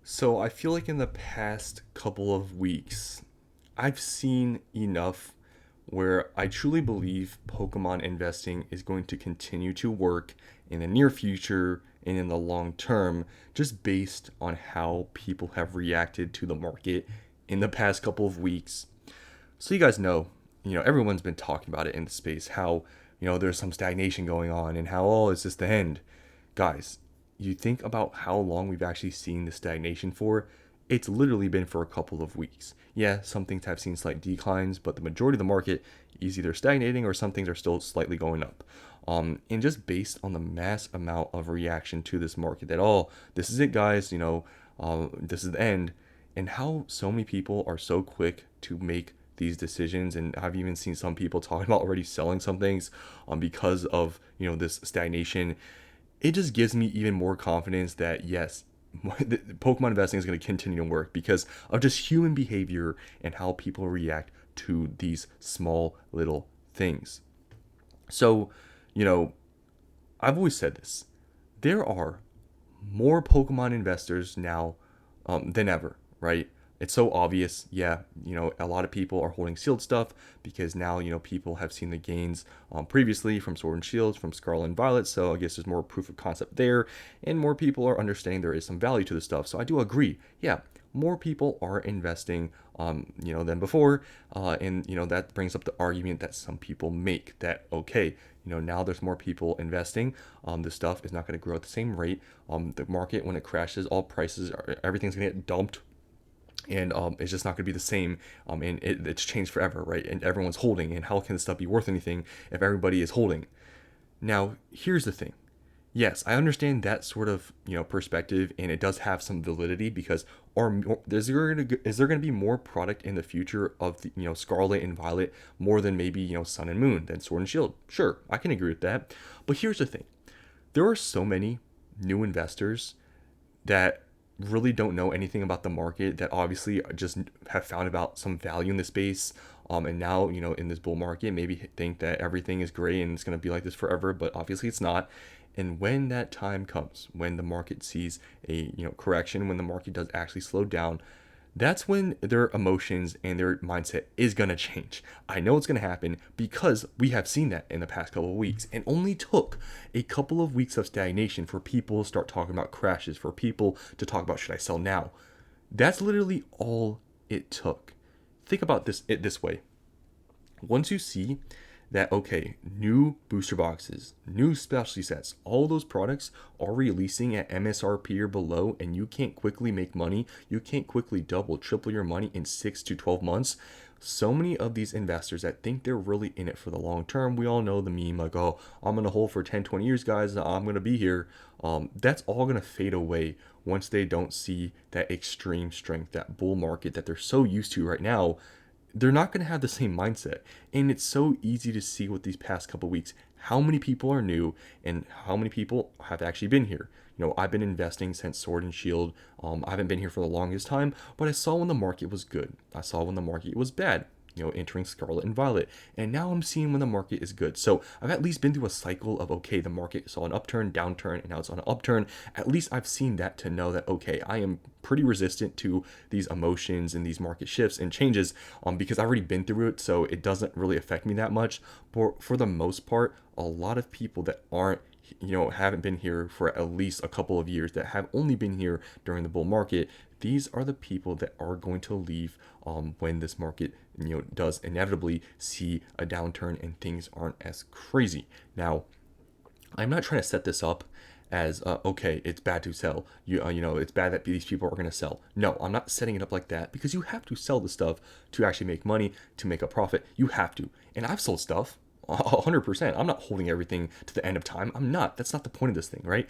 So I feel like in the past couple of weeks, I've seen enough where I truly believe Pokemon investing is going to continue to work in the near future and in the long term, just based on how people have reacted to the market in the past couple of weeks. So you guys know, everyone's been talking about it in the space, how, there's some stagnation going on and how, oh, is this the end? Guys, you think about how long we've actually seen the stagnation for, it's literally been for a couple of weeks. Yeah, some things have seen slight declines, but the majority of the market is either stagnating or some things are still slightly going up. And just based on the mass amount of reaction to this market, that oh, this is it, guys. This is the end, and how so many people are so quick to make these decisions. And I've even seen some people talking about already selling some things because of this stagnation. It just gives me even more confidence that yes, Pokemon investing is going to continue to work because of just human behavior and how people react to these small little things. So, you know, I've always said this. There are more Pokemon investors now than ever, right? It's so obvious. Yeah, a lot of people are holding sealed stuff because now, people have seen the gains previously from Sword and Shield, from Scarlet and Violet. So I guess there's more proof of concept there, and more people are understanding there is some value to the stuff. So I do agree. Yeah, more people are investing, than before, and that brings up the argument that some people make that okay, now there's more people investing. The stuff is not going to grow at the same rate. The market, when it crashes, all prices, everything's going to get dumped, and it's just not going to be the same. And it's changed forever, right? And everyone's holding. And how can this stuff be worth anything if everybody is holding? Now, here's the thing. Yes, I understand that sort of perspective, and it does have some validity because is there going to be more product in the future of the Scarlet and Violet more than maybe Sun and Moon than Sword and Shield? Sure, I can agree with that. But here's the thing: there are so many new investors that really don't know anything about the market, that obviously just have found about some value in the space, and now in this bull market maybe think that everything is great and it's going to be like this forever, but obviously it's not. And when that time comes, when the market sees a correction, when the market does actually slow down, that's when their emotions and their mindset is going to change. I know it's going to happen because we have seen that in the past couple of weeks. It only took a couple of weeks of stagnation for people to start talking about crashes, for people to talk about should I sell now. That's literally all it took. Think about this way. Once you see that okay, new booster boxes, new specialty sets, all those products are releasing at MSRP or below, and you can't quickly make money, you can't quickly double, triple your money in 6 to 12 months. So many of these investors that think they're really in it for the long term, we all know the meme like, oh, I'm going to hold for 10, 20 years, guys, I'm going to be here. That's all going to fade away once they don't see that extreme strength, that bull market that they're so used to right now. They're not going to have the same mindset. And it's so easy to see with these past couple weeks how many people are new and how many people have actually been here. I've been investing since Sword and Shield. I haven't been here for the longest time, but I saw when the market was good. I saw when the market was bad. Entering Scarlet and Violet. And now I'm seeing when the market is good. So I've at least been through a cycle of, okay, the market saw an upturn, downturn, and now it's on an upturn. At least I've seen that to know that, okay, I am pretty resistant to these emotions and these market shifts and changes because I've already been through it. So it doesn't really affect me that much. But for the most part, a lot of people that aren't haven't been here for at least a couple of years, that have only been here during the bull market, these are the people that are going to leave when this market does inevitably see a downturn and things aren't as crazy. Now, I'm not trying to set this up as okay, it's bad to sell. It's bad that these people are going to sell. No, I'm not setting it up like that, because you have to sell the stuff to actually make money, to make a profit. You have to. And I've sold stuff 100%. I'm not holding everything to the end of time. I'm not. That's not the point of this thing, right?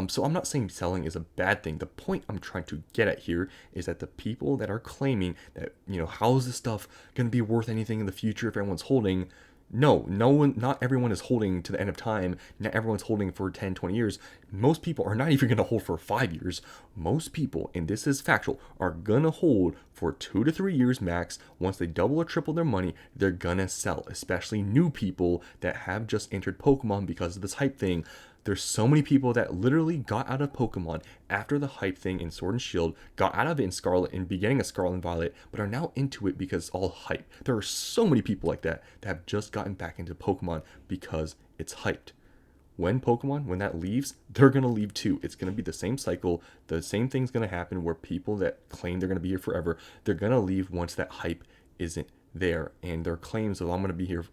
So I'm not saying selling is a bad thing. The point I'm trying to get at here is that the people that are claiming that, how is this stuff going to be worth anything in the future if everyone's holding? No one, not everyone is holding to the end of time. Not everyone's holding for 10, 20 years. Most people are not even going to hold for 5 years. Most people, and this is factual, are going to hold for 2 to 3 years max. Once they double or triple their money, they're going to sell, especially new people that have just entered Pokemon because of this hype thing. there's so many people that literally got out of Pokemon after the hype thing in Sword and Shield, got out of it in Scarlet and beginning of Scarlet and Violet, but are now into it because it's all hype. There are so many people like that have just gotten back into Pokemon because it's hyped. When that leaves, they're going to leave too. It's going to be the same cycle. The same thing's going to happen where people that claim they're going to be here forever, they're going to leave once that hype isn't there. And their claims of I'm going to be here,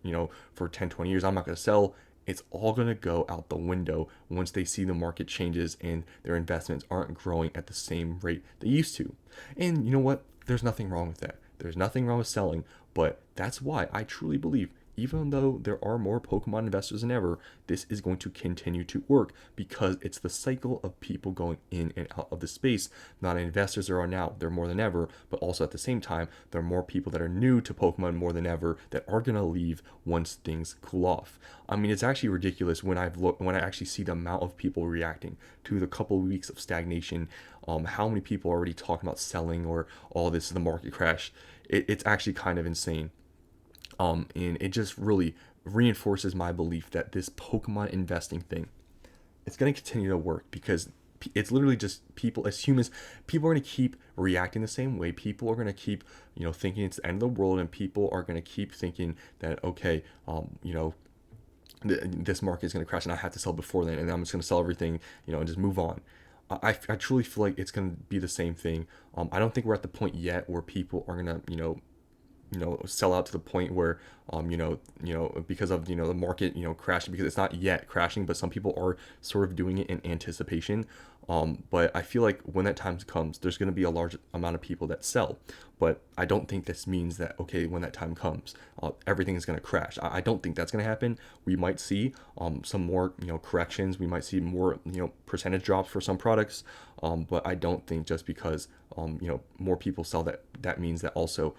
for 10, 20 years, I'm not going to sell. It's all going to go out the window once they see the market changes and their investments aren't growing at the same rate they used to. And you know what? There's nothing wrong with that. There's nothing wrong with selling, but that's why I truly believe even though there are more Pokemon investors than ever, this is going to continue to work because it's the cycle of people going in and out of the space. Not investors there are now, they're more than ever, but also at the same time, there are more people that are new to Pokemon more than ever that are going to leave once things cool off. I mean, it's actually ridiculous when I actually see the amount of people reacting to the couple of weeks of stagnation, how many people are already talking about selling or all this is the market crash. It's actually kind of insane. And it just really reinforces my belief that this Pokemon investing thing, it's going to continue to work because it's literally just people as humans, people are going to keep reacting the same way. People are going to keep, thinking it's the end of the world, and people are going to keep thinking that, okay, this market is going to crash and I have to sell before then, and I'm just going to sell everything, and just move on. I truly feel like it's going to be the same thing. I don't think we're at the point yet where people are going to, sell out to the point where, because of, the market, crashing, because it's not yet crashing, but some people are sort of doing it in anticipation. But I feel like when that time comes, there's going to be a large amount of people that sell. But I don't think this means that, okay, when that time comes, everything is going to crash. I don't think that's going to happen. We might see some more, corrections. We might see more, percentage drops for some products. But I don't think just because, more people sell that means that also,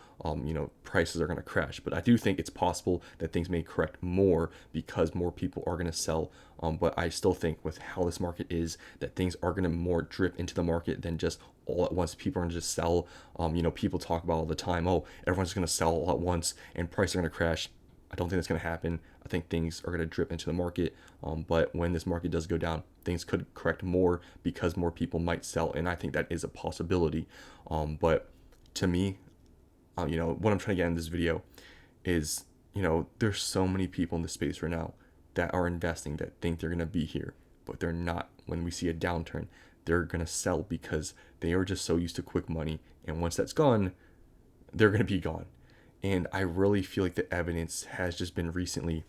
prices are going to crash. But I do think it's possible that things may correct more because more people are going to sell. But I still think with how this market is, that things are going to more drip into the market than just all at once. People are going to just sell. People talk about all the time, oh, everyone's going to sell all at once and prices are going to crash. I don't think that's going to happen. I think things are going to drip into the market. But when this market does go down, things could correct more because more people might sell. And I think that is a possibility. But to me, what I'm trying to get in this video is, there's so many people in the space right now that are investing that think they're going to be here, but they're not. When we see a downturn, they're going to sell because they are just so used to quick money. And once that's gone, they're going to be gone. And I really feel like the evidence has just been recently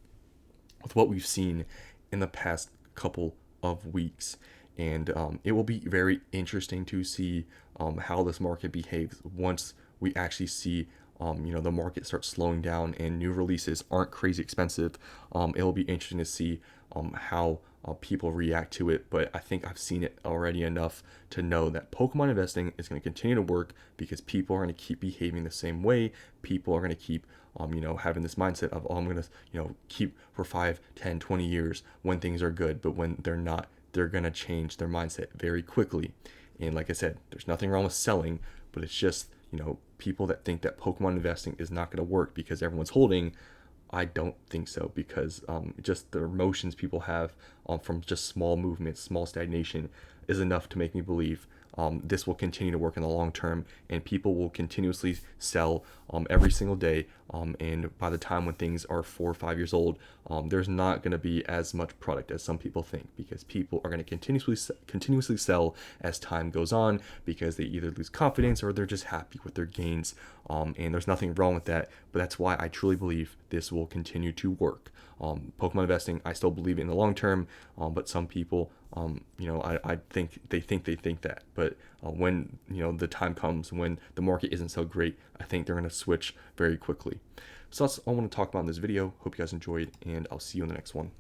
with what we've seen in the past couple of weeks. And it will be very interesting to see how this market behaves once we actually see the market starts slowing down and new releases aren't crazy expensive. It'll be interesting to see how people react to it, but I think I've seen it already enough to know that Pokemon investing is going to continue to work because people are going to keep behaving the same way. People are going to keep having this mindset of, oh, I'm going to keep for 5, 10, 20 years when things are good, but when they're not, they're going to change their mindset very quickly. And like I said, there's nothing wrong with selling, but it's just people that think that Pokemon investing is not going to work because everyone's holding. I don't think so, because just the emotions people have from just small movements, small stagnation is enough to make me believe this will continue to work in the long term, and people will continuously sell every single day. And by the time when things are 4 or 5 years old, there's not going to be as much product as some people think, because people are going to continuously sell as time goes on because they either lose confidence or they're just happy with their gains. And there's nothing wrong with that, but that's why I truly believe this will continue to work. Pokemon investing, I still believe in the long term, but some people, I think they think that. But when the time comes when the market isn't so great, I think they're going to switch very quickly. So that's all I want to talk about in this video. Hope you guys enjoyed, and I'll see you in the next one.